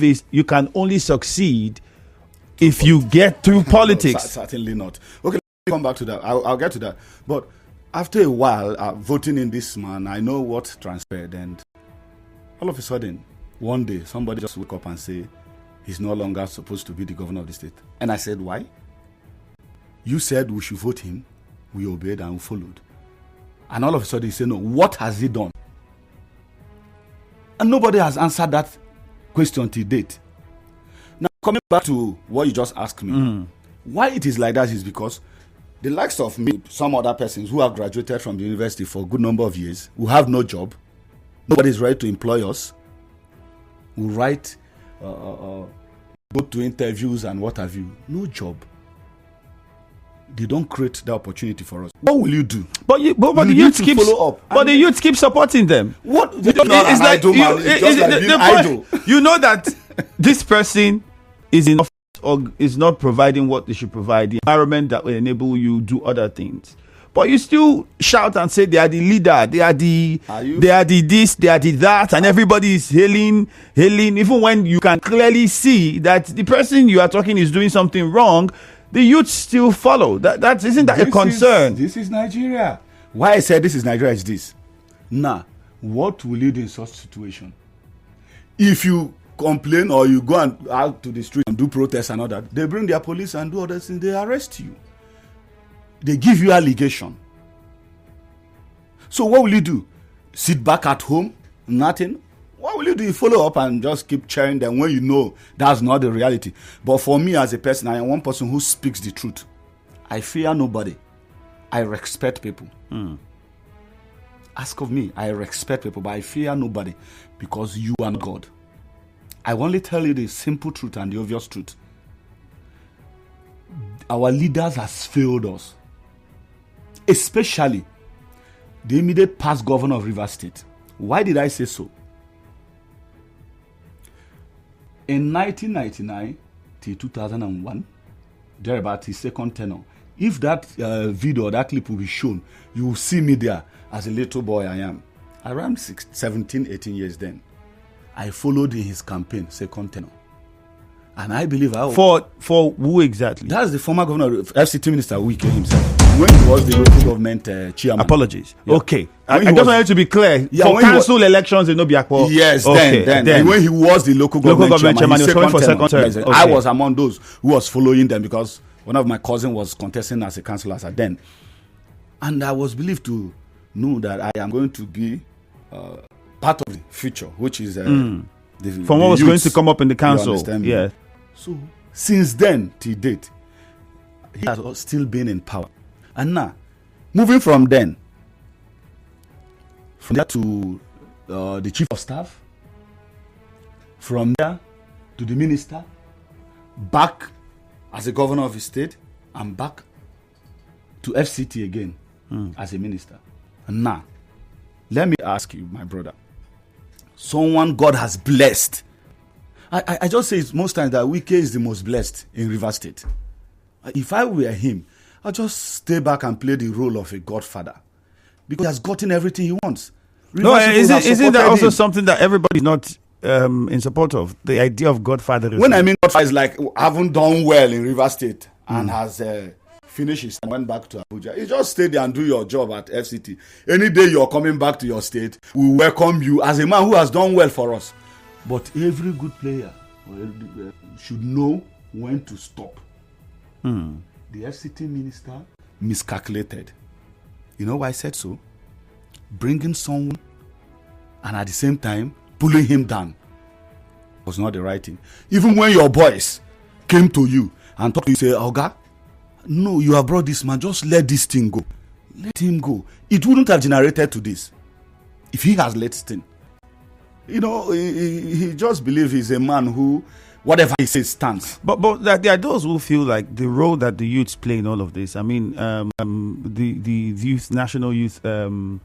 is you can only succeed if you get through politics. No, certainly not. Okay, let me come back to that. I'll get to that. But after a while, voting in this man, I know what transpired, and all of a sudden, one day, somebody just woke up and say he's no longer supposed to be the governor of the state. And I said, why? You said we should vote him. We obeyed and we followed. And all of a sudden, he said, no, what has he done? And nobody has answered that question till date. Now, coming back to what you just asked me, why it is like that is because the likes of me, some other persons who have graduated from the university for a good number of years, who have no job, nobody is ready to employ us, who write, go to interviews and what have you, no job. They don't create the opportunity for us. What will you do? But the youth keep follow up. But the youth keep supporting them. What? It's like being idle. You know that this person is in office or is not providing what they should provide, the environment that will enable you do other things. But you still shout and say they are the leader, they are the this, they are the that, and everybody is hailing, even when you can clearly see that the person you are talking is doing something wrong. The youth still follow. Isn't that a concern? This is Nigeria. Why I said this is Nigeria is this. Now, what will you do in such situation? If you complain or you go out to the street and do protests and all that, they bring their police and do other things. They arrest you. They give you allegation. So what will you do? Sit back at home? Nothing? What will you do? You follow up and just keep cheering them when you know that's not the reality. But for me as a person, I am one person who speaks the truth. I fear nobody. I respect people. Ask of me. I respect people, but I fear nobody because you are not God. I only tell you the simple truth and the obvious truth. Our leaders has failed us. Especially the immediate past governor of Rivers State. Why did I say so? In 1999 till 2001, thereabout his second tenure, if that video or that clip will be shown, you will see me there as a little boy I am. Around 17, 18 years then. I followed in his campaign, second tenure. And I believe For who exactly? That's the former governor, FCT Minister Wike himself. When he was the local government chairman. Apologies. Yeah. Okay. I just wanted to be clear. Yeah, for council elections in Obiakpo. Yes, okay, then. And when he was the local government chairman, he was coming for second term. Okay. I was among those who was following them because one of my cousins was contesting as a councillor as then. And I was believed to know that I am going to be part of the future, which is from what was going to come up in the council. Yeah. So since then till date, he has still been in power. And now, moving from there to the chief of staff, from there to the minister, back as a governor of the state, and back to FCT again as a minister. And now, let me ask you, my brother, someone God has blessed. I just say most times that Wike is the most blessed in Rivers State. If I were him, I'll just stay back and play the role of a godfather because he has gotten everything he wants. Isn't that also something that everybody's not in support of? The idea of godfather. When I mean godfather is like haven't done well in Rivers State and has finished his and went back to Abuja. You just stay there and do your job at FCT. Any day you're coming back to your state, we welcome you as a man who has done well for us. But every good player should know when to stop. The FCT minister miscalculated. You know why I said so? Bringing someone and at the same time pulling him down was not the right thing. Even when your boys came to you and talked to you, say, Oga, no, you have brought this man, just let this thing go. Let him go. It wouldn't have generated to this if he has let thing. You know, he just believes he's a man who whatever he says stands. But there are those who feel like the role that the youths play in all of this. I mean, the youth, National Youth National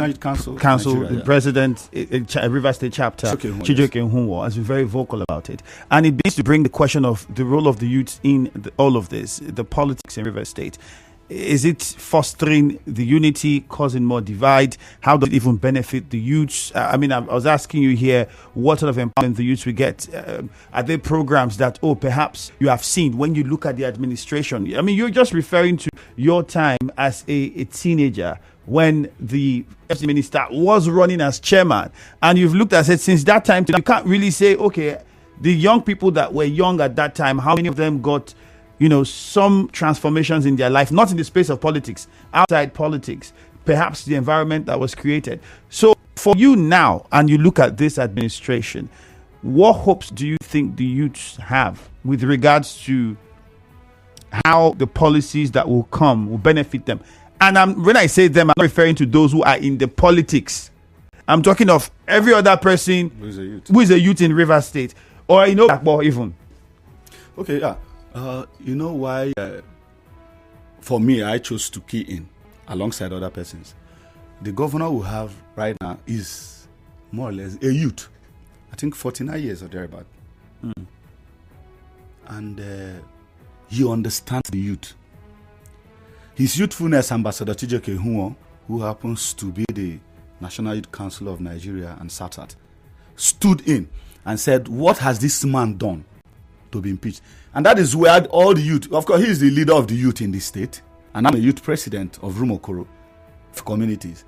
Youth Council, Nigeria, the president, Rivers State chapter, Chijioke Nwanwa, has been very vocal about it, and it begins to bring the question of the role of the youth in all of this, the politics in Rivers State. Is it fostering the unity, causing more divide? How does it even benefit the youths? I mean, I was asking you here, what sort of empowerment the youths will get? Are there programs that, perhaps you have seen when you look at the administration? I mean, you're just referring to your time as a teenager when the FCT minister was running as chairman, and you've looked at it since that time. You can't really say, okay, the young people that were young at that time, how many of them got some transformations in their life, not in the space of politics, outside politics, perhaps the environment that was created. So for you now, and you look at this administration, what hopes do you think the youths have with regards to how the policies that will come will benefit them? And when I say them, I'm not referring to those who are in the politics. I'm talking of every other person who is a youth in River State, or Akbo even. Okay, yeah. You know why, for me, I chose to key in alongside other persons. The governor we have right now is more or less a youth. I think 49 years or thereabout. And he understands the youth. His youthfulness, Ambassador Chijioke Huon, who happens to be the National Youth Council of Nigeria and SATSAT, stood in and said, what has this man done to be impeached? And that is where all the youth, of course, he is the leader of the youth in this state, and I'm the youth president of Rumuokoro communities.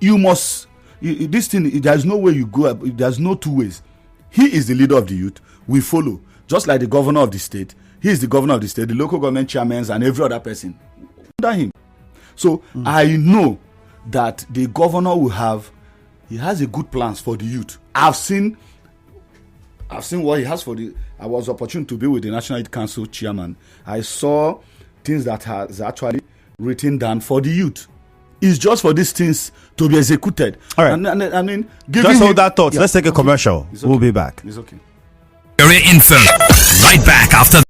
This thing, there's no way you go, there's no two ways. He is the leader of the youth, we follow. Just like the governor of the state, he is the governor of the state, the local government chairmen, and every other person under him. So I know that the governor will have, he has a good plans for the youth. I've seen what he has for the. I was opportune to be with the National Youth Council chairman. I saw things that has actually written down for the youth. It's just for these things to be executed. All right. And I mean, just hold that thought. Yeah. Let's take a commercial. Okay. We'll be back. It's okay. Area info. Right back after.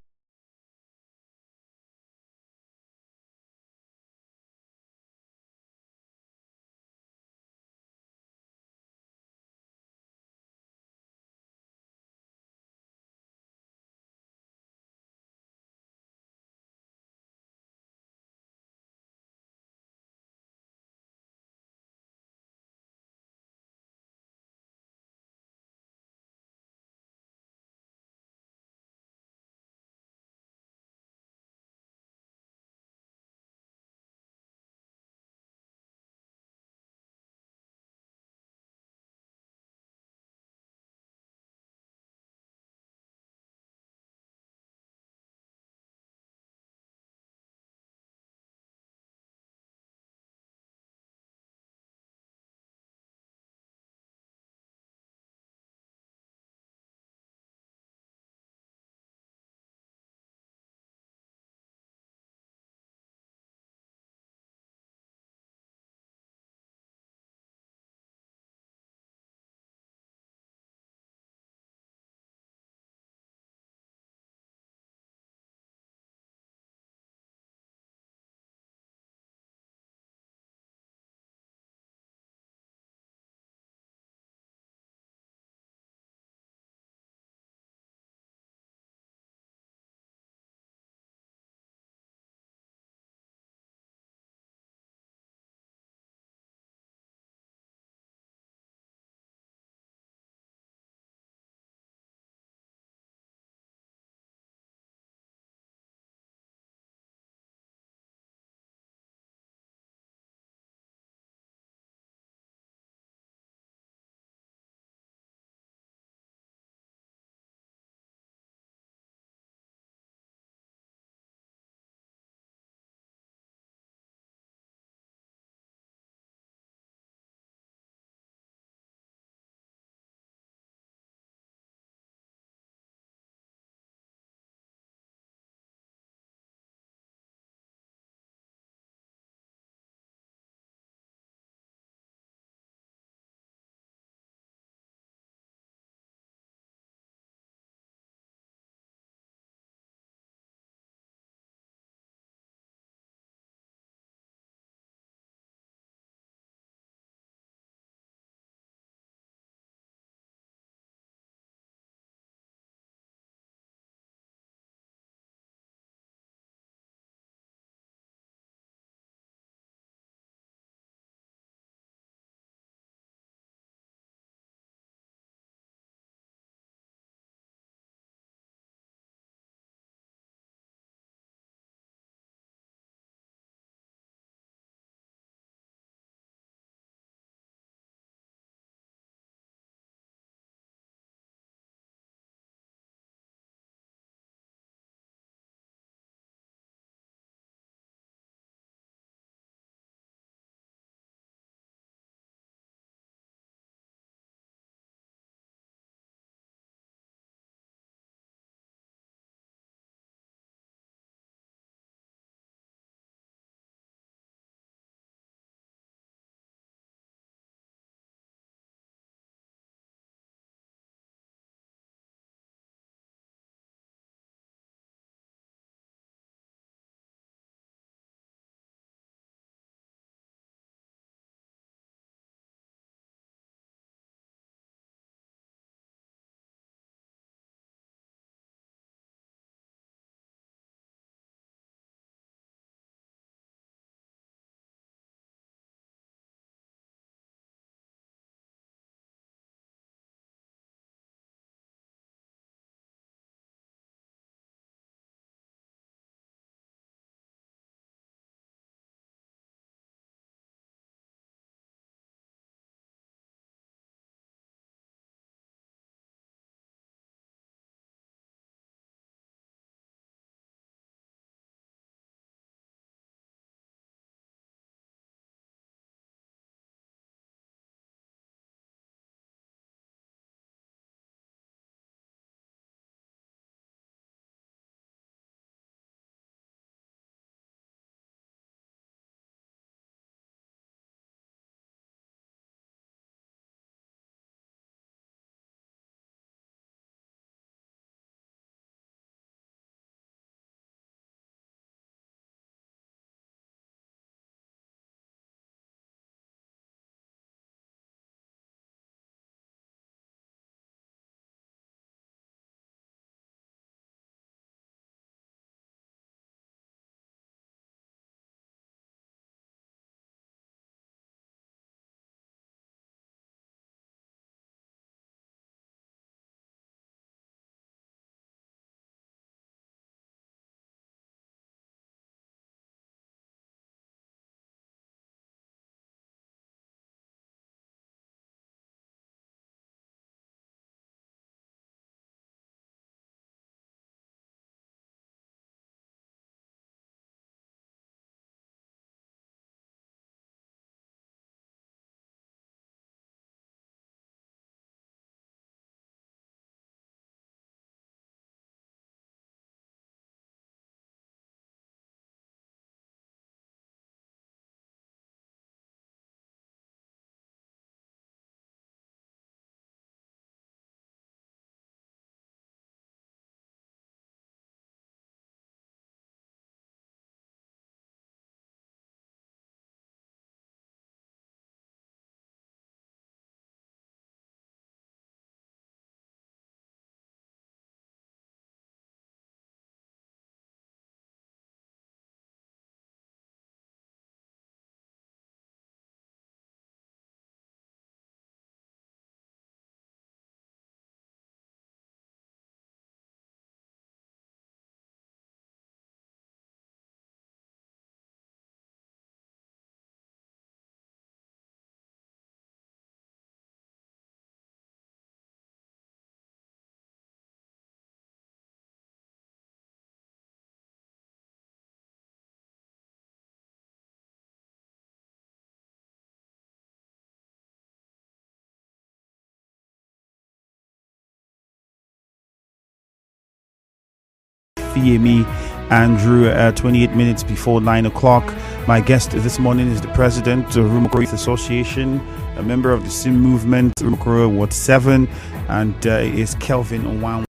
Fiyemi Andrew, 28 minutes before 9 o'clock. My guest this morning is the president of Rumuokoro Youth Association, a member of the SIM movement, Rumuokoro Ward 7, and is Kelvin Nwanwa.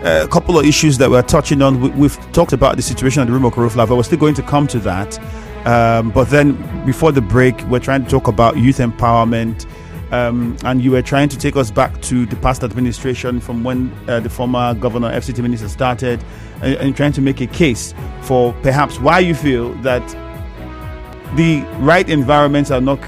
A couple of issues that we're touching on. We've talked about the situation at the Rumuokoro Flyover. We're still going to come to that. But then before the break, we're trying to talk about youth empowerment. And you were trying to take us back to the past administration from when the former governor, FCT minister, started, and trying to make a case for perhaps why you feel that the right environments is not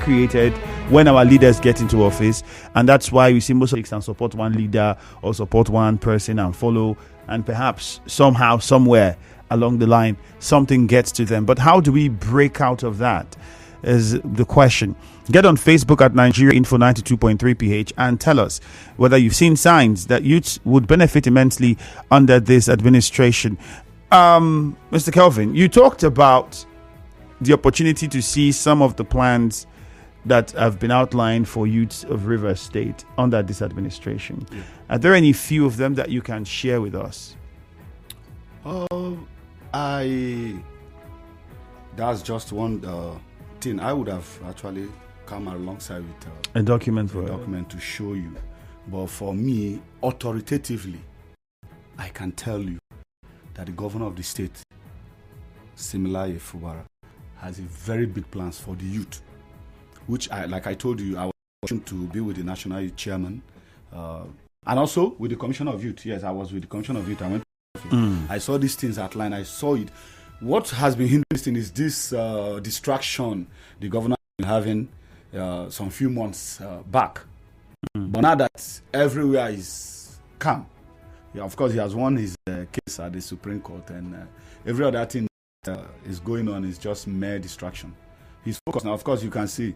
created when our leaders get into office. And that's why we see most of them support one leader or support one person and follow, and perhaps somehow, somewhere along the line, something gets to them. But how do we break out of that is the question. Get on Facebook at Nigeria Info 92.3 PH and tell us whether you've seen signs that youths would benefit immensely under this administration. Mr. Kelvin, you talked about the opportunity to see some of the plans that have been outlined for youths of Rivers State under this administration. Yeah. Are there any few of them that you can share with us? That's just one thing. I would have actually come alongside with a document to show you. But for me, authoritatively, I can tell you that the governor of the state, Similaye Fubara, has a very big plans for the youth, which, like I told you, I was fortunate to be with the national youth chairman, and also with the commissioner of youth. Yes, I was with the commissioner of youth. I went to the office. I saw these things outlined. I saw it. What has been hindering this thing is this distraction the governor has been having some few months back. But now that everywhere is calm, of course, he has won his case at the Supreme Court, and every other thing is going on is just mere distraction. He's focused now. Of course, you can see.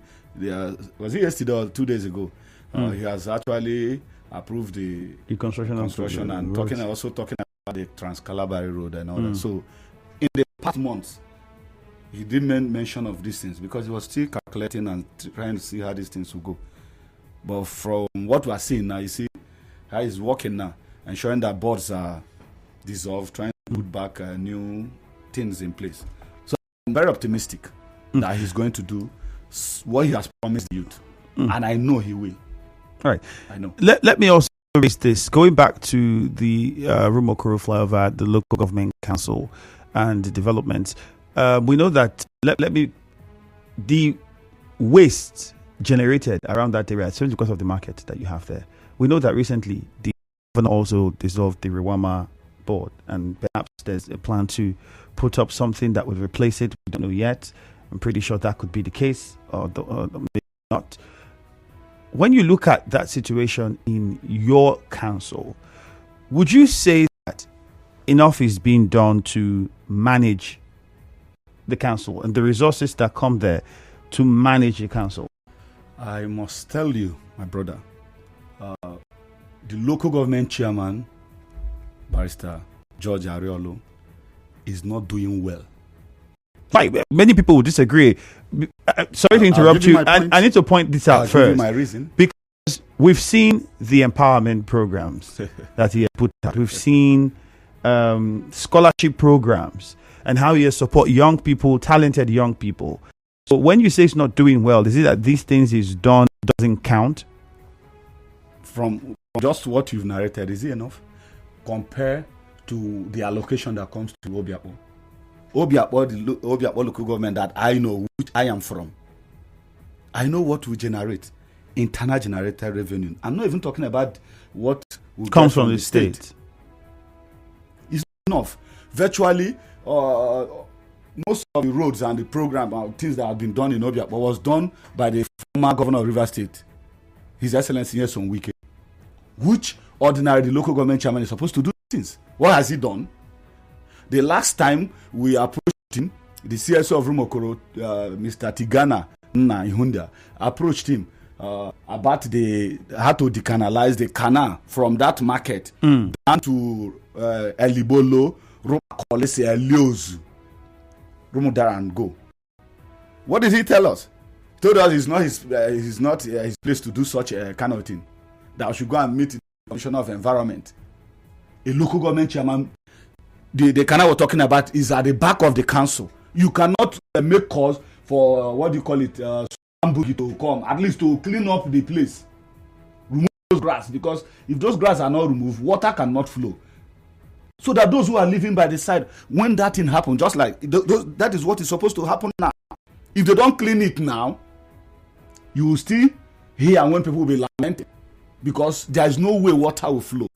Was it yesterday or 2 days ago? He has actually approved the construction and talking about the Trans-Calabari Road and all that. So, in the past months, he didn't mention of these things because he was still calculating and trying to see how these things will go. But from what we are seeing now, you see how he's working now, ensuring that boards are dissolved, trying to put back new things in place. So I'm very optimistic that he's going to do what he has promised the youth. And I know he will. All right. I know. Let me also raise this. Going back to the Rumuokoro Flyover, the local government council and the developments, we know that the waste generated around that area, especially because of the market that you have there. We know that recently the governor also dissolved the Rewama board, and perhaps there's a plan to put up something that would replace it. We don't know yet. I'm pretty sure that could be the case, or maybe not. When you look at that situation in your council, would you say that enough is being done to manage the council and the resources that come there to manage the council? I must tell you, my brother, the local government chairman, Barrister George Ariolo, is not doing well. Right, many people will disagree. Sorry to interrupt you. I need to point this out first. Give you my reason. Because we've seen the empowerment programs that he has put out. We've seen scholarship programs and how he has support young people, talented young people. So when you say it's not doing well, is it that these things he's done doesn't count? From just what you've narrated, is it enough? Compare to the allocation that comes to Obiakpo. The Obiakpo local government that I know, which I am from, I know what we generate, internal generated revenue. I'm not even talking about what comes from the state. It's not enough. Virtually, most of the roads and the program things that have been done in Obiakpo was done by the former governor of Rivers State, His Excellency Nyesom Wike, which ordinarily the local government chairman is supposed to do things. What has he done? The last time we approached him, the CSO of Rumuokoro, Mr. Tigana Ihunda, approached him about how to decanalize the canal from that market down to Elibolo, Rumuokoro, Eliozu, Rumudara and go. What did he tell us? He told us it's not his place to do such a kind of thing. That we should go and meet the Commissioner of Environment. a local government chairman, the canal we're talking about is at the back of the council. You cannot make calls for what do you call it, somebody to come, at least to clean up the place, remove those grass, because if those grass are not removed, water cannot flow. So that those who are living by the side, when that thing happens, just like that is what is supposed to happen now. If they don't clean it now, you will still hear when people will be lamenting, because there is no way water will flow.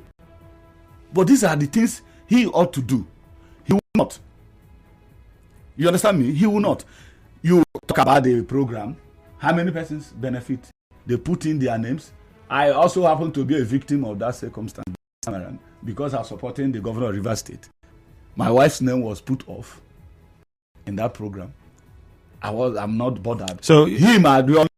But these are the things he ought to do. He will not. You understand me? He will not. You talk about the program. How many persons benefit? They put in their names. I also happen to be a victim of that circumstance because I was supporting the governor of Rivers State. My wife's name was put off in that program. I'm not bothered. So him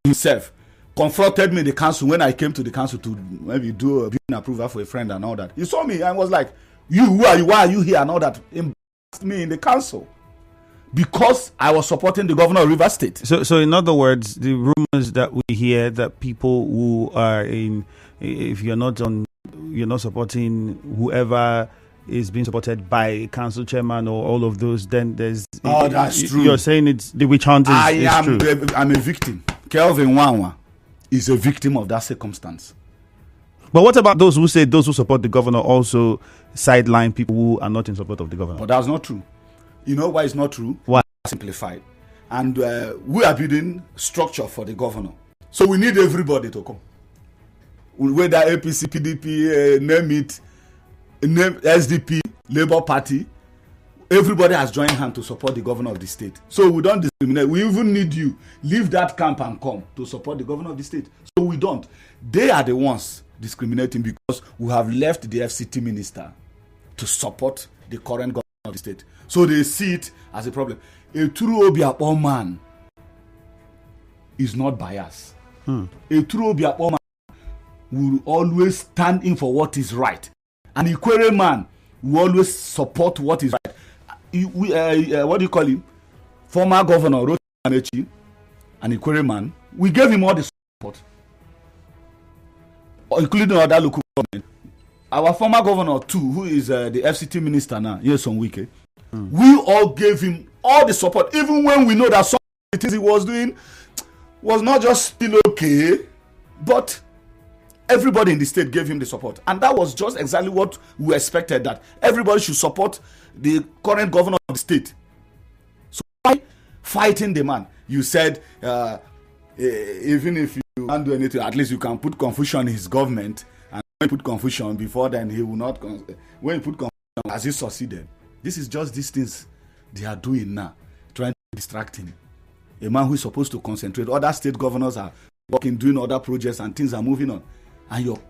himself confronted me in the council when I came to the council to maybe do a viewing approval for a friend and all that. He saw me and was like, who are you? Why are you here? And all that. He embarrassed me in the council because I was supporting the governor of Rivers State. So in other words, the rumors that we hear that people who are if you're not supporting whoever is being supported by a council chairman or all of those, then there's... Oh, that's true. You're saying it's the witch hunt is true. I'm a victim. Kelvin Nwanwa is a victim of that circumstance. But what about those who say those who support the governor also sideline people who are not in support of the governor? But that's not true. You know why it's not true? Why? Simplified. And we are building structure for the governor. So we need everybody to come. Whether APC, PDP, name it, name SDP, Labour Party, everybody has joined hand to support the governor of the state. So we don't discriminate. We even need you. Leave that camp and come to support the governor of the state. So we don't. They are the ones discriminating because we have left the FCT minister to support the current governor of the state. So they see it as a problem. A true Obiakpor man is not biased. A true Obiakpor man will always stand in for what is right. An Ikwere man will always support what is right. What do you call him? Former governor Rotimi Amaechi, an Ikwere man, we gave him all the support, including other local government. Our former governor too, who is the FCT minister now, Nyesom Wike, we all gave him all the support, even when we know that some of the things he was doing was not just still okay, but everybody in the state gave him the support. And that was just exactly what we expected, that everybody should support the current governor of the state. So why fighting the man? You said even if you can't do anything, at least you can put confusion in his government. And when you put confusion before, then he will not. When you put confusion, as he succeeded, this is just these things they are doing now, trying to distract him. A man who is supposed to concentrate. Other state governors are working, doing other projects, and things are moving on. And you're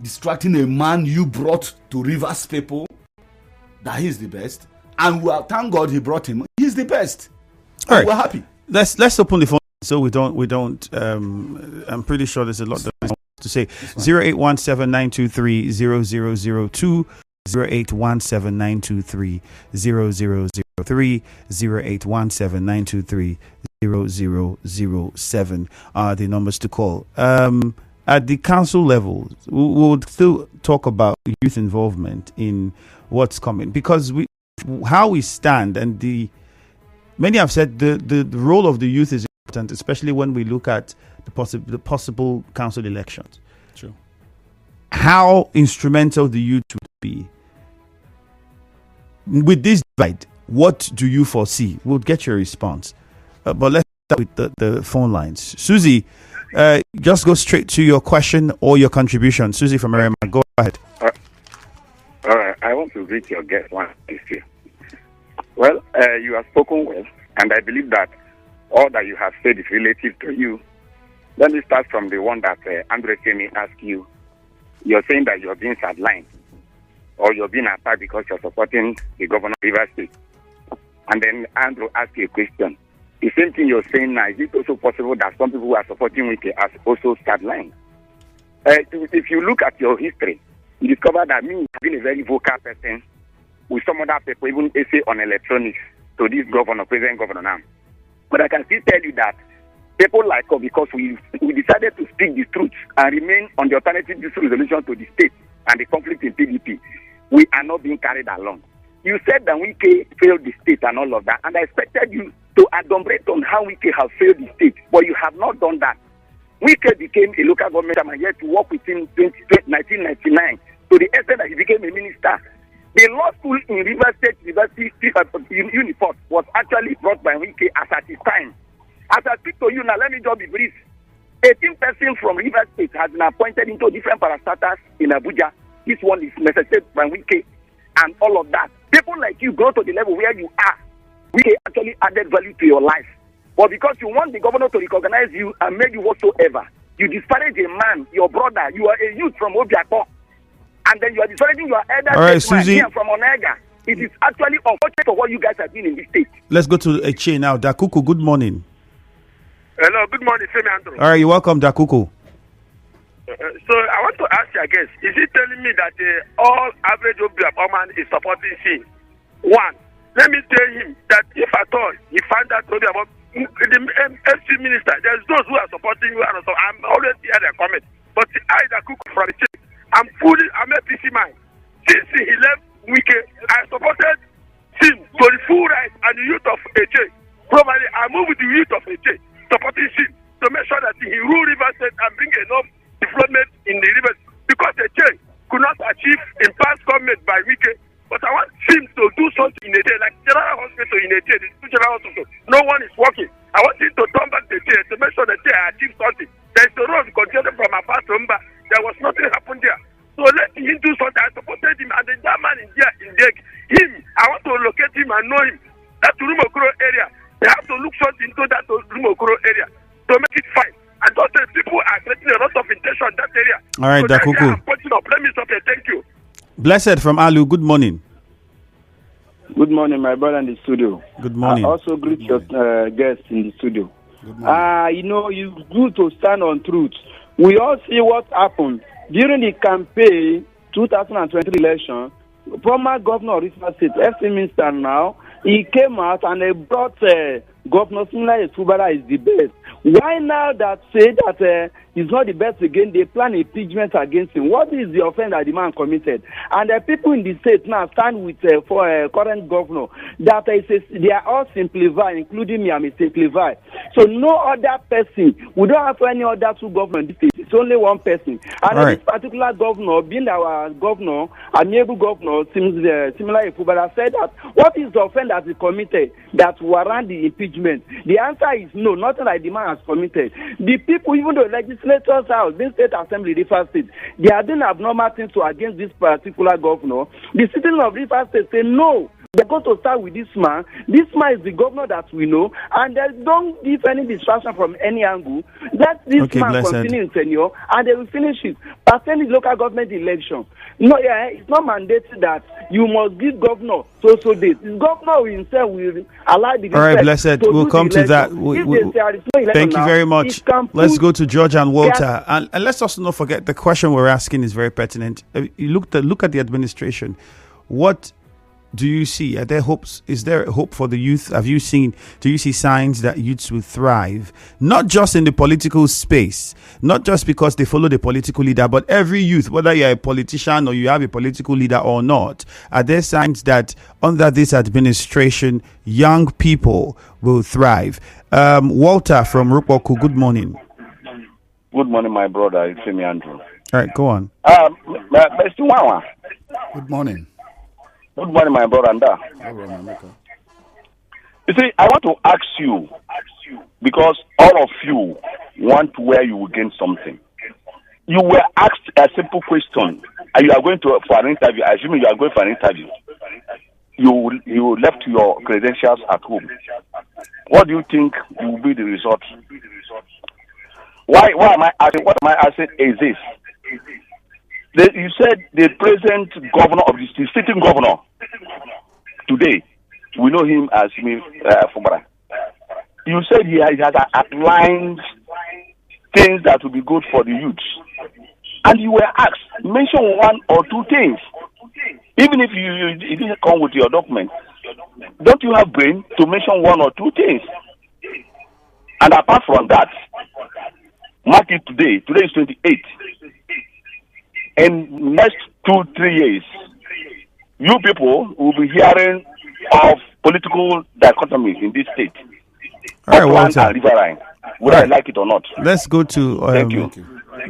distracting a man you brought to Rivers people that he's the best. And we are, thank God he brought him. He's the best. All right. We're happy. Let's open the phone so we don't I'm pretty sure there's a lot that I want to say. 0817-923-0002, 0817-923-0003, 0817-923-0007 are the numbers to call. At the council level, we'll still talk about youth involvement in what's coming, because how we stand, and many have said the role of the youth is important, especially when we look at the possible council elections. True. How instrumental the youth would be with this divide. What do you foresee? We'll get your response, but let's start with the phone lines. Susie, just go straight to your question or your contribution. Susie from Merriman, go ahead. All right, I want to greet your guest one this year. Well, you have spoken well, and I believe that all that you have said is relative to you. Let me start from the one that Andre Semi asked you. You're saying that you're being sidelined, or you're being attacked because you're supporting the governor of Rivers State. And then Andrew asked you a question. The same thing you're saying now, is it also possible that some people who are supporting Wike are also sidelined? If you look at your history, you discover that me have been a very vocal person with some other people, even essay on electronics to this governor, present governor now. But I can still tell you that people like us, because we decided to speak the truth and remain on the alternative dispute resolution to the state, and the conflict in PDP, we are not being carried along. You said that Wike failed the state and all of that, and I expected you to adumbrate on how Wike has failed the state, but you have not done that. Wike became a local government and yet to work with him in 1999 to the extent that he became a minister. The law school in River State University Uniport was actually brought by Wike as at his time. As I speak to you now, let me just be brief. 18 persons from River State has been appointed into different parastatals in Abuja. This one is necessitated by Wike and all of that. People like you go to the level where you are. Wike actually added value to your life. But because you want the governor to recognize you and make you whatsoever, you disparage a man, your brother, you are a youth from Obiako, and then you are disparaging your elder statesman here from Onega. It is actually unfortunate for what you guys are doing in this state. Let's go to a chain now. Dakuku, good morning. Hello, good morning, Femi Andrew. All right, you're welcome, Dakuku. So I want to ask you, I guess, is he telling me that all average Obiako is supporting him? One, let me tell him that if at all he found out Obiako, the FC minister, there's those who are supporting you, and so I'm always here their comment. But I, Dakuku from the chain, I'm a PC man. Since he left Wike, I supported him to the full right and the youth of AJ. Probably I moved with the youth of AJ, supporting him to make sure that he rule River State and bring enough development in the rivers. Because AJ could not achieve in past government by Wike. But I want him to do something in AJ, like General Hospital in AJ, the two General Hospital. No one is working. I want him to turn back the AJ to make sure that they achieve something. There's the road continuing from Afar to Mba. There was nothing happened there. So let him do something. I supported him, and then that man in there, him, I want to locate him and know him. That Rumuokoro area, they have to look something into that Rumuokoro area to make it fine. And those people are getting a lot of intention in that area. All right, so Dakuku. Let me stop here. Thank you. Blessed from Alu, good morning. Good morning, my brother in the studio. Good morning. I also greet your guests in the studio. You good to stand on truth. We all see what happened during the campaign 2023 election. Former governor of Rivers State, FC Minister now, he came out and he brought Governor Simla Fubara is the best. Why now that say that he's not the best again, they plan impeachment against him? What is the offense that the man committed? And the people in the state now stand with for current governor that they are all simplified, including me, I'm a simplified. So no other person, we don't have any other two governors in this state. It's only one person. And this particular governor, being our governor, amiable governor, similar Ifubara, said that what is the offense that he committed that warrant the impeachment? The answer is no, nothing like the man has committed. The people, even the legislators house, this state assembly, Rivers State, they are doing abnormal things to against this particular governor. The citizens of Rivers State say no. They're going to start with this man. This man is the governor that we know, and they don't give any distraction from any angle. Let this man continue in tenure, and they will finish it. Pertaining the local government election, it's not mandated that you must give governor so date. The governor himself will allow the all right, Blessed. We'll come to that. Thank you very much. Let's go to George and Walter, and let's also not forget the question we're asking is very pertinent. You look at the administration. What do you see? Are there hopes? Is there hope for the youth? Do you see signs that youths will thrive? Not just in the political space, not just because they follow the political leader, but every youth, whether you're a politician or you have a political leader or not, are there signs that under this administration, young people will thrive? Walter from Rumuokoro, good morning. Good morning, my brother. It's Femi Andrew. All right, go on. Mr. Nwanwa. Good morning. Good morning, my brother. You see, I want to ask you, because all of you want where you will gain something. You were asked a simple question, and you are going for an interview. Assuming you are going for an interview, you left your credentials at home. What do you think will be the result? Why am I asking? What am I asking is this? You said the present governor of the sitting governor today, we know him as Fubara. You said he has outlined things that will be good for the youth. And you were asked, mention one or two things. Even if you didn't come with your document, don't you have brain to mention one or two things? And apart from that, mark it today. Today is 28. And next 2-3 years, you people will be hearing of political dichotomies in this state. All right, Upland Walter. and Riverine, whether I like it or not. Let's go to Thank you.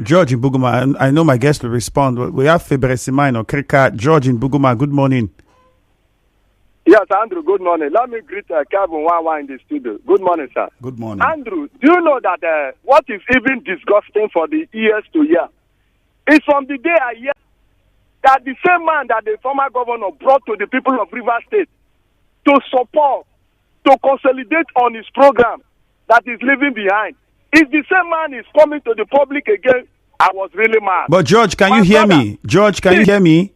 George in Buguma. I know my guest will respond. We have Febre Simaino, Krika. George in Buguma, good morning. Yes, Andrew, good morning. Let me greet Kelvin Nwanwa in the studio. Good morning, sir. Good morning. Andrew, do you know that what is even disgusting for the ears to hear is from the day I hear that the same man that the former governor brought to the people of River State to support, to consolidate on his program that is leaving behind, is the same man is coming to the public again. I was really mad. But George, can you hear me? George, can you hear me?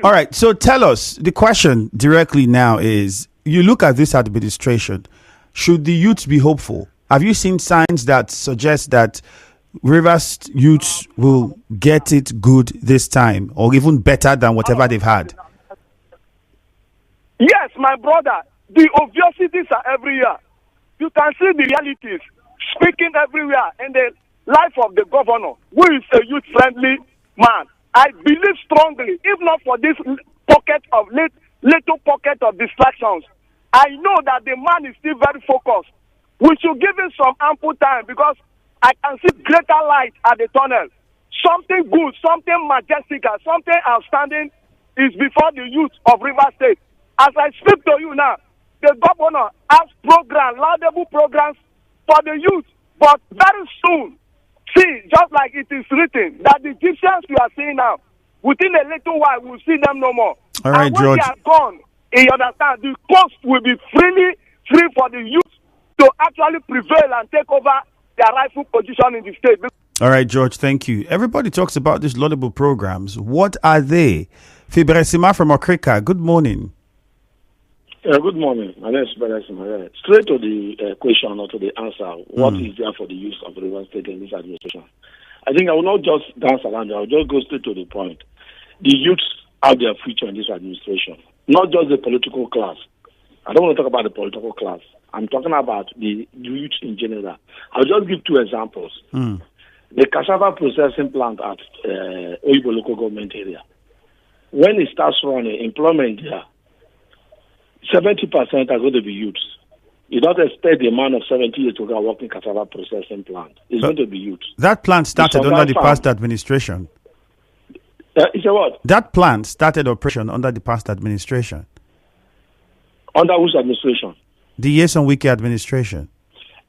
All right, so tell us, the question directly now is, you look at this administration, should the youth be hopeful? Have you seen signs that suggest that Rivers youths will get it good this time, or even better than whatever they've had? Yes, my brother, the obviouslities are everywhere. You can see the realities speaking everywhere in the life of the governor, who is a youth-friendly man. I believe strongly, if not for this pocket of little pocket of distractions, I know that the man is still very focused. We should give him some ample time, because I can see greater light at the tunnel. Something good, something majestic, and something outstanding is before the youth of River State. As I speak to you now, the governor has laudable programs for the youth, but very soon, see, just like it is written, that the Egyptians we are seeing now, within a little while, we'll see them no more. All right, and when George. they are gone, you understand, the coast will be free for the youth to actually prevail and take over their rightful position in the state. All right, George, thank you. Everybody talks about these laudable programs. What are they? Fibresima from Okrika, good morning. Good morning. My name is Fibresima. Straight to the question or to the answer, what is there for the use of the River State in this administration? I think I will not just dance around, I will just go straight to the point. The youths have their future in this administration, not just the political class. I don't want to talk about the political class. I'm talking about the youth in general. I'll just give two examples. The cassava processing plant at Oyibo local government area. When it starts running, employment there, 70% are going to be youths. You don't expect the man of 70 years to go work in cassava processing plant. It's going to be youths. That plant started under the past administration. It's a what? That plant started operation under the past administration. Under which administration? The Yeson Wiki administration.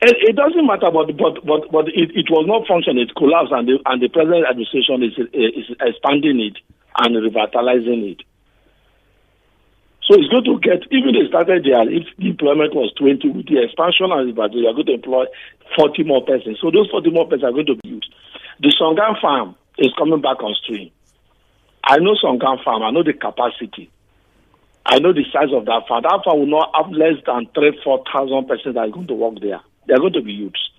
It doesn't matter, but it was not functioning. It collapsed, and the present administration is expanding it and revitalizing it. So it's going to get, even they started there, if the employment was 20, with the expansion and revitalization, they are going to employ 40 more persons. So those 40 more persons are going to be used. The Songan farm is coming back on stream. I know Songan farm, I know the capacity. I know the size of that farm. That farm will not have less than 3,000-4,000 persons that are going to work there. They are going to be youths.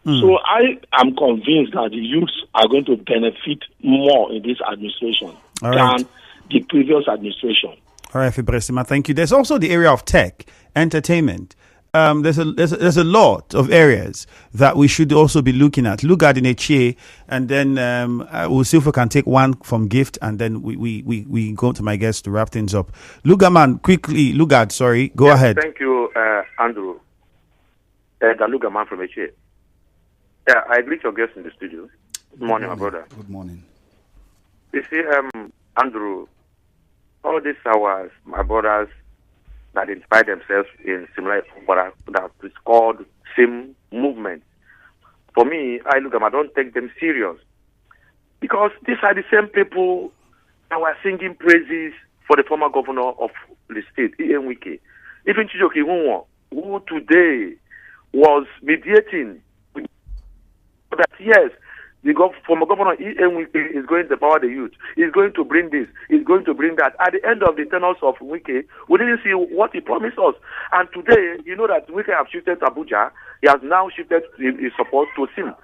So I am convinced that the youths are going to benefit more in this administration than the previous administration. All right, Fibresima, thank you. There's also the area of tech, entertainment. There's a lot of areas that we should also be looking at. Lugard in Echie, and then we'll see if we can take one from Gift, and then we go to my guest to wrap things up. Lugaman, quickly, Lugard, go ahead. Thank you, Andrew. The Lugaman from Echie. Yeah, I greet your guest in the studio. Good morning, my brother. Good morning. You see, Andrew, all these hours, my brothers that identify themselves in similar that is called same movement. For me, I don't take them serious, because these are the same people that were singing praises for the former governor of the state, Ian Wike. Even Chijoki Nwanwa, who today was mediating that yes, the former governor Ian Wike is going to empower the youth. He's going to bring this. He's going to bring that. At the end of the tenures of Wike, we didn't see what he promised us. And today, you know that Wike have shifted to Abuja. He has now shifted his support to Sim.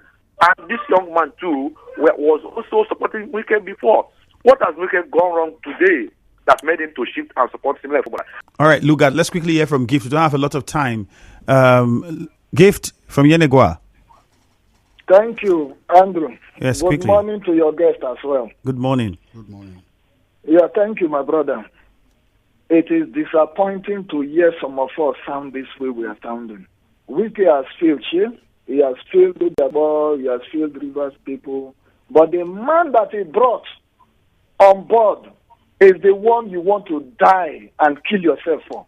And this young man too was also supporting Wike before. What has Wike gone wrong today that made him to shift and support similar football? All right, Lugard, let's quickly hear from Gift. We don't have a lot of time. Gift from Yenegua. Thank you, Andrew. Yes, Good quickly. morning to your guest as well. Good morning. Good morning. Yeah, thank you, my brother. It is disappointing to hear some of us sound this way we are sounding. Wiki has failed here. He has failed the ball. He has failed Rivers people. But the man that he brought on board is the one you want to die and kill yourself for.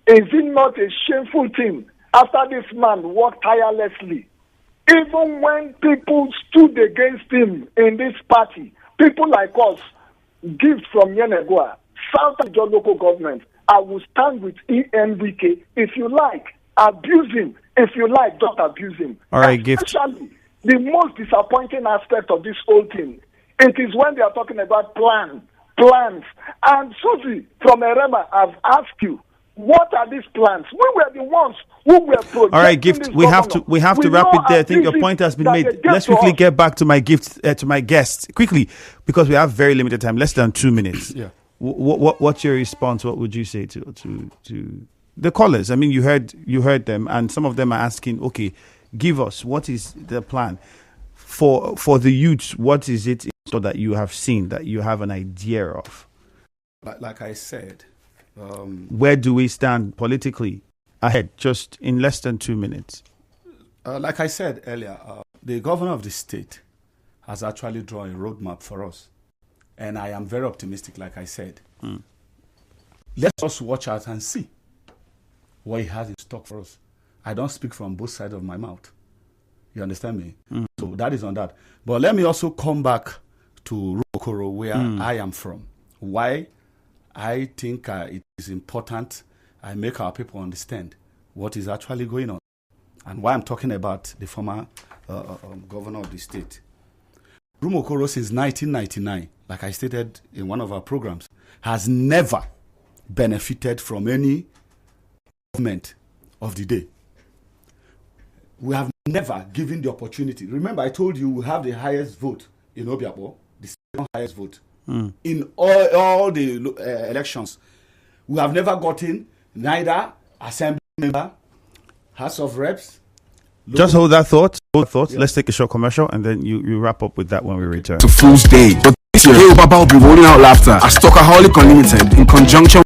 Is it not a shameful thing after this man worked tirelessly? Even when people stood against him in this party, people like us, gifts from Yenegua, South African local government, I will stand with ENVK. If you like, abuse him. If you like, don't abuse him. All right, gift. Especially the most disappointing aspect of this whole thing, it is when they are talking about plans. And Susie from Erema, I've asked you, what are these plans? We were the ones who were projecting. All right, gift. We have to wrap it there. I think your point has been made. Let's quickly get back to my gift to my guest quickly, because we have very limited time, less than 2 minutes. Yeah. What's your response? What would you say to the callers? I mean, you heard them, and some of them are asking, okay, give us what is the plan for the youth? What is it so that you have seen, that you have an idea of? Like I said. Where do we stand politically ahead, just in less than 2 minutes? Like I said earlier, the governor of the state has actually drawn a roadmap for us. And I am very optimistic, like I said. Let's just watch out and see what he has in stock for us. I don't speak from both sides of my mouth. You understand me? So that is on that. But let me also come back to Rumuokoro, where I am from. Why I think it is important I make our people understand what is actually going on, and why I'm talking about the former governor of the state. Rumuokoro, since 1999, like I stated in one of our programs, has never benefited from any government of the day. We have never given the opportunity. Remember, I told you we have the highest vote in Obiakpo, the second highest vote. In all the elections. We have never gotten neither assembly member, House of Reps. Just hold that thought. Yeah. Let's take a short commercial, and then you wrap up with that when we return. It's a fool's day, but this year, Hey Baba will be rolling out laughter at Stockaholic Unlimited in conjunction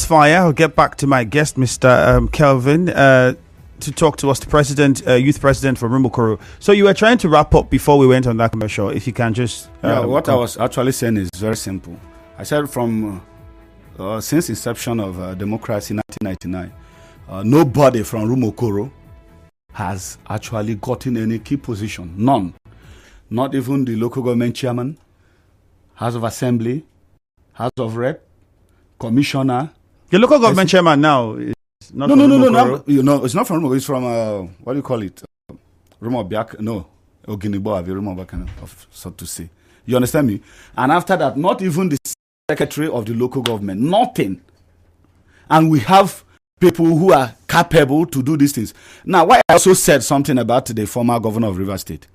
fire. I'll get back to my guest, Mr. Kelvin, to talk to us, the president, youth president for Rumuokoro. So you were trying to wrap up before we went on that commercial. If you can just... what I was actually saying is very simple. I said from since inception of democracy in 1999, nobody from Rumuokoro has actually gotten any key position. None. Not even the local government chairman, House of Assembly, House of Rep, Commissioner. The local government chairman now is not from Rumuokoro. No, it's not from Rumuokoro. It's from, what do you call it? Rumuokoro. No. Oginibo, so to say. You understand me? And after that, not even the secretary of the local government. Nothing. And we have people who are capable to do these things. Now, why I also said something about the former governor of Rivers State.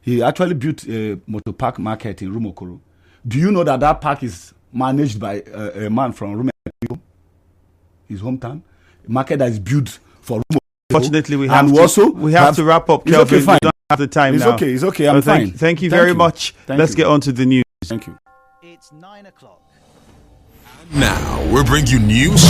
He actually built a motor park market in Rumuokoro. Do you know that that park is managed by a man from Rumuokoro, his hometown? A market that is built for Rumuokoro. Fortunately, we have to wrap up, Kelvin. Okay, fine. We don't have the time it's now. It's okay. I'm fine. Thank you very much. Let's get on to the news. Thank you. It's 9 o'clock. Now, we'll bring you news.